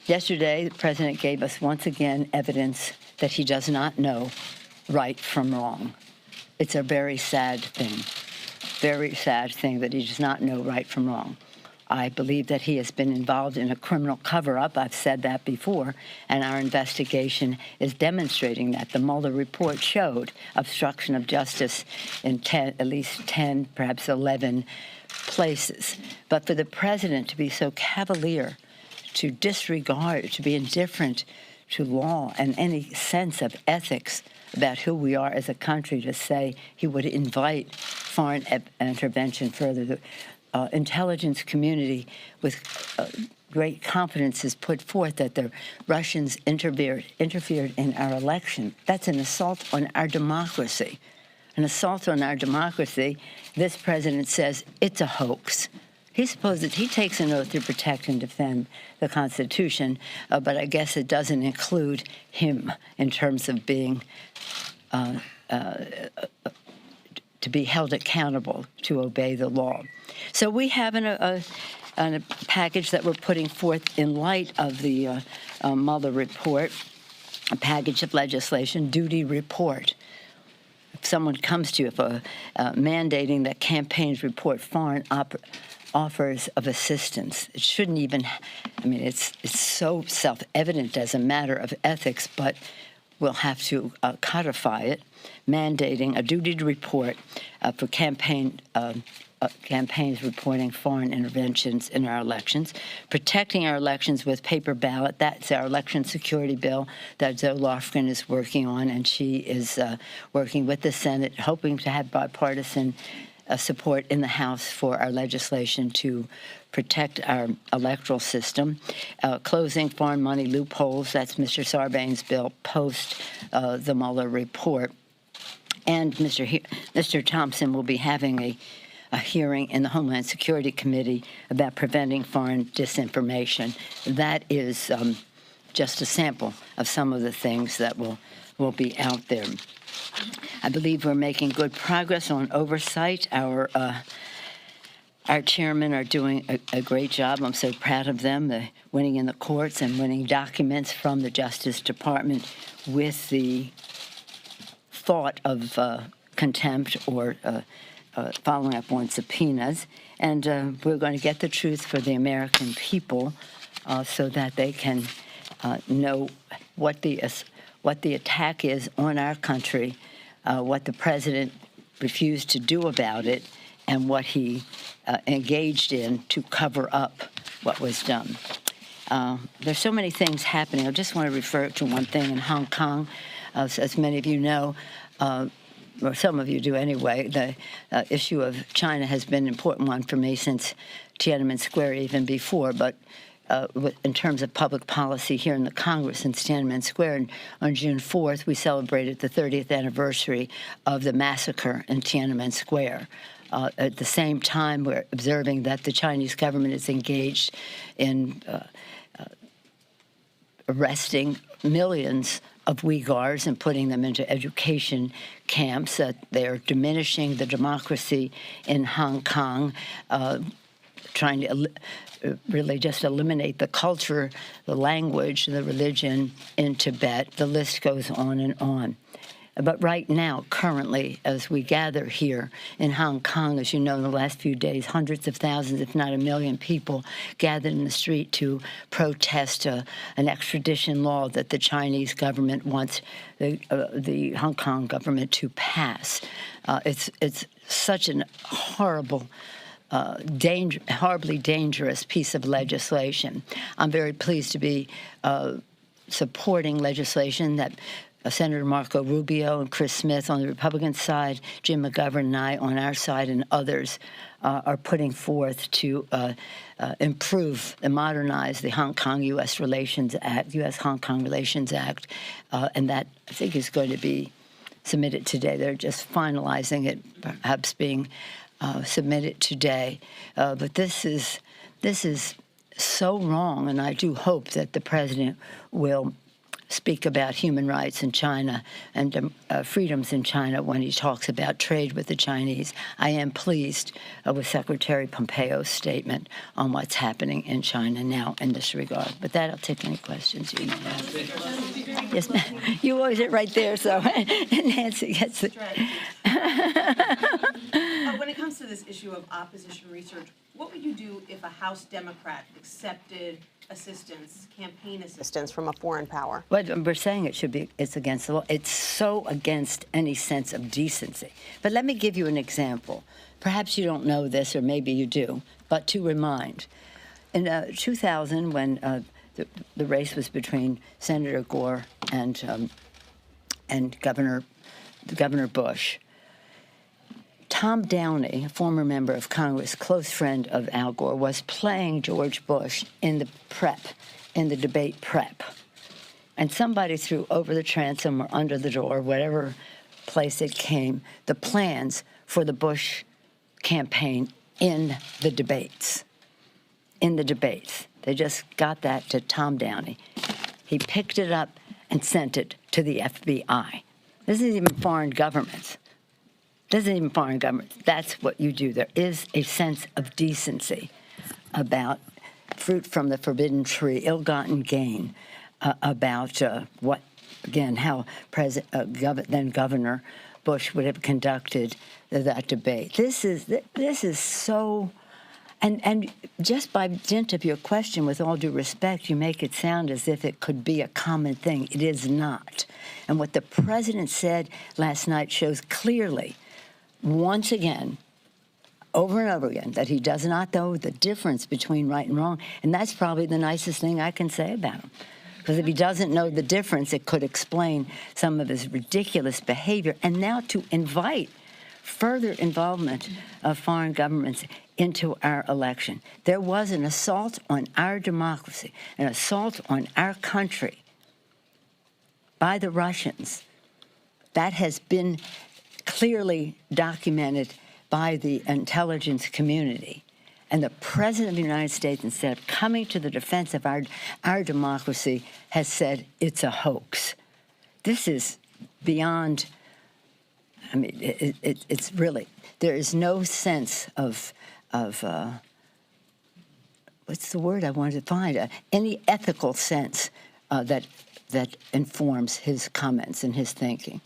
Yesterday, the president gave us once again evidence that he does not know right from wrong. It's a very sad thing that he does not know right from wrong. I believe that he has been involved in a criminal cover-up. I've said that before, and our investigation is demonstrating that. The Mueller report showed obstruction of justice in at least 10, perhaps 11 places. But for the president to be so cavalier, to disregard, to be indifferent to law and any sense of ethics about who we are as a country, to say he would invite foreign intervention further. The intelligence community with great confidence has put forth that the Russians interfered in our election. That's an assault on our democracy. An assault on our democracy. This president says it's a hoax. He takes an oath to protect and defend the Constitution, but I guess it doesn't include him in terms of being to be held accountable to obey the law. So we have a package that we're putting forth in light of the Mueller report, a package of legislation, duty report. If someone comes to you for mandating that campaigns report foreign offers of assistance, it shouldn't even, it's so self-evident as a matter of ethics, but we'll have to codify it, mandating a duty to report for campaigns reporting foreign interventions in our elections, protecting our elections with paper ballot. That's our election security bill that Zoe Lofgren is working on, and she is working with the Senate, hoping to have bipartisan support in the House for our legislation to protect our electoral system. Closing foreign money loopholes, that's Mr. Sarbanes' bill post the Mueller report. And Mr. Thompson will be having a hearing in the Homeland Security Committee about preventing foreign disinformation. That is just a sample of some of the things that will be out there. I believe we're making good progress on oversight. Our chairmen are doing a great job. I'm so proud of them. They're winning in the courts and winning documents from the Justice Department with the thought of contempt or following up on subpoenas. And we're going to get the truth for the American people so that they can know what the attack is on our country, what the president refused to do about it, and what he engaged in to cover up what was done. There's so many things happening. I just want to refer to one thing in Hong Kong. As many of you know, or some of you do anyway, the issue of China has been an important one for me since Tiananmen Square, even before, but in terms of public policy here in the Congress in Tiananmen Square. And on June 4th, we celebrated the 30th anniversary of the massacre in Tiananmen Square. At the same time, we're observing that the Chinese government is engaged in arresting millions of Uyghurs and putting them into education camps. They're diminishing the democracy in Hong Kong, trying to really just eliminate the culture, the language, the religion in Tibet. The list goes on and on. But right now, currently, as we gather here in Hong Kong, as you know, in the last few days, hundreds of thousands, if not 1 million people gathered in the street to protest an extradition law that the Chinese government wants the Hong Kong government to pass. It's such a horribly dangerous piece of legislation. I'm very pleased to be supporting legislation that Senator Marco Rubio and Chris Smith on the Republican side, Jim McGovern and I on our side, and others are putting forth to improve and modernize the Hong Kong-U.S. Relations Act, U.S.-Hong Kong Relations Act, and that, I think, is going to be submitted today. They're just finalizing it, perhaps being submitted today. But this is so wrong, and I do hope that the president will speak about human rights in China and freedoms in China when he talks about trade with the Chinese. I am pleased with Secretary Pompeo's statement on what's happening in China now in this regard. With that, I'll take any questions you may have. Yes, ma'am. You always are right there, so Nancy gets it. When it comes to this issue of opposition research, what would you do if a House Democrat accepted assistance, campaign assistance from a foreign power? Well, we're saying it's against the law. It's so against any sense of decency. But let me give you an example. Perhaps you don't know this, or maybe you do, but to remind. In 2000, when the race was between Senator Gore and Governor Bush, Tom Downey, a former member of Congress, close friend of Al Gore, was playing George Bush in the debate prep. And somebody threw over the transom or under the door, whatever place it came, the plans for the Bush campaign in the debates. They just got that to Tom Downey. He picked it up and sent it to the FBI. This isn't even foreign governments. That's what you do. There is a sense of decency about fruit from the forbidden tree, ill-gotten gain, about how then Governor Bush would have conducted that debate. This is so, and just by dint of your question, with all due respect, you make it sound as if it could be a common thing. It is not. And what the president said last night shows clearly, once again, over and over again, that he does not know the difference between right and wrong. And that's probably the nicest thing I can say about him. Because if he doesn't know the difference, it could explain some of his ridiculous behavior. And now to invite further involvement of foreign governments into our election. There was an assault on our democracy, an assault on our country by the Russians. That has been clearly documented by the intelligence community. And the President of the United States, instead of coming to the defense of our democracy, has said it's a hoax. This is beyond, I mean, it's really, there is no sense of what's the word I wanted to find? Any ethical sense that informs his comments and his thinking.